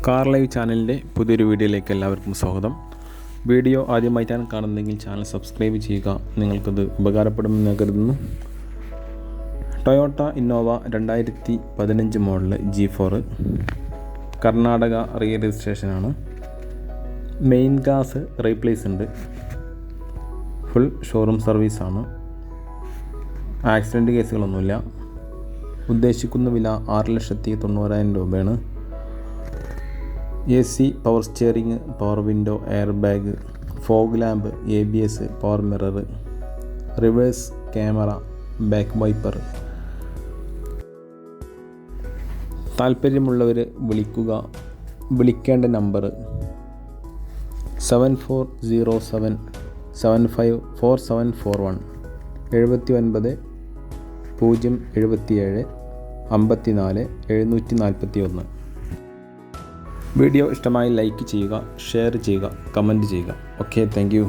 Car live ചാനലിൻ്റെ പുതിയൊരു വീഡിയോയിലേക്ക് എല്ലാവർക്കും സ്വാഗതം. വീഡിയോ ആദ്യമായിട്ടാണ് കാണുന്നതെങ്കിൽ ചാനൽ സബ്സ്ക്രൈബ് ചെയ്യുക. നിങ്ങൾക്കത് ഉപകാരപ്പെടുമെന്ന് കരുതുന്നു. Toyota Innova 2015 model G4 Karnataka റീ രജിസ്ട്രേഷനാണ്. മെയിൻ ഗ്ലാസ് റീപ്ലേസ് ഉണ്ട്. ഫുൾ ഷോറൂം സർവീസാണ്. ആക്സിഡൻറ്റ് കേസുകളൊന്നുമില്ല. ഉദ്ദേശിക്കുന്ന വില 6,90,000 രൂപയാണ്. AC, power steering, power window, airbag, fog lamp, ABS, power mirror, reverse camera, back wiper. താല്പര്യമുള്ളവർ വിളിക്കേണ്ട നമ്പർ 7407754741 79 077 54 741. വീഡിയോ ഇഷ്ടമായി ലൈക്ക് ചെയ്യുക, ഷെയർ ചെയ്യുക, കമൻറ്റ് ചെയ്യുക. Okay, thank U.